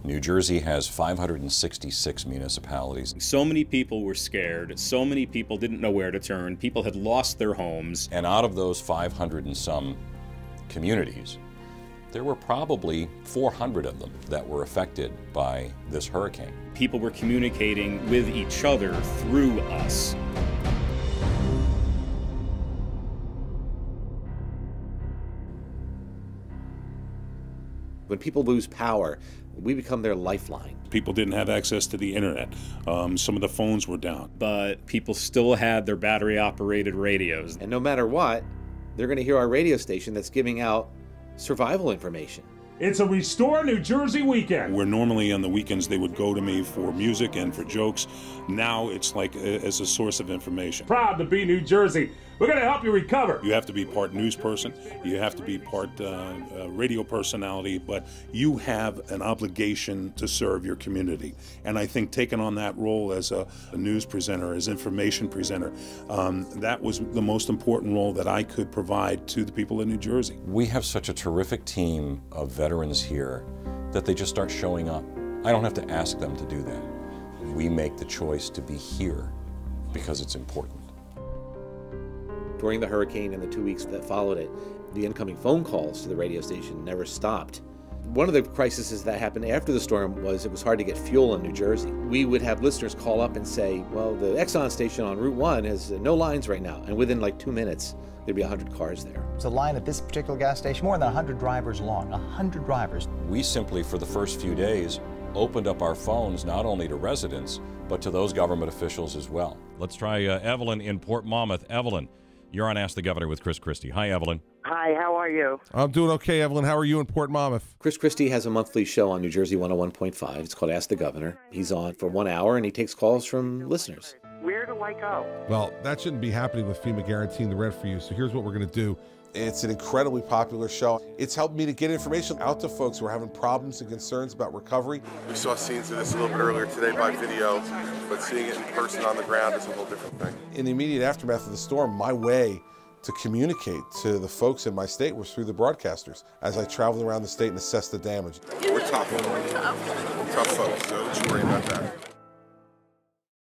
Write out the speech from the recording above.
New Jersey has 566 municipalities. So many people were scared. So many people didn't know where to turn. People had lost their homes. And out of those 500 and some communities, there were probably 400 of them that were affected by this hurricane. People were communicating with each other through us. When people lose power, we become their lifeline. People didn't have access to the internet. Some of the phones were down. But people still had their battery-operated radios. And no matter what, they're going to hear our radio station that's giving out survival information. It's a Restore New Jersey weekend. Where normally on the weekends they would go to me for music and for jokes, now it's like as a source of information. Proud to be New Jersey. We're going to help you recover. You have to be part news person, you have to be part radio personality, but you have an obligation to serve your community. And I think taking on that role as a news presenter, as information presenter, that was the most important role that I could provide to the people in New Jersey. We have such a terrific team of veterans here that they just start showing up. I don't have to ask them to do that. We make the choice to be here because it's important. During the hurricane and the 2 weeks that followed it, the incoming phone calls to the radio station never stopped. One of the crises that happened after the storm was it was hard to get fuel in New Jersey. We would have listeners call up and say, well, the Exxon station on Route 1 has no lines right now. And within like 2 minutes, there'd be 100 cars there. It's a line at this particular gas station more than 100 drivers long, 100 drivers. We simply, for the first few days, opened up our phones not only to residents, but to those government officials as well. Let's try Evelyn in Port Monmouth. Evelyn, you're on Ask the Governor with Chris Christie. Hi, Evelyn. Hi, how are you? I'm doing okay, Evelyn. How are you in Port Monmouth? Chris Christie has a monthly show on New Jersey 101.5. It's called Ask the Governor. He's on for 1 hour, and he takes calls from listeners. Where do I go? Well, that shouldn't be happening with FEMA guaranteeing the rent for you, so here's what we're going to do. It's an incredibly popular show. It's helped me to get information out to folks who are having problems and concerns about recovery. We saw scenes of this a little bit earlier today by video, but seeing it in person on the ground is a whole different thing. In the immediate aftermath of the storm, my way to communicate to the folks in my state was through the broadcasters as I traveled around the state and assessed the damage. We're tough. We're tough folks, so don't you worry about that.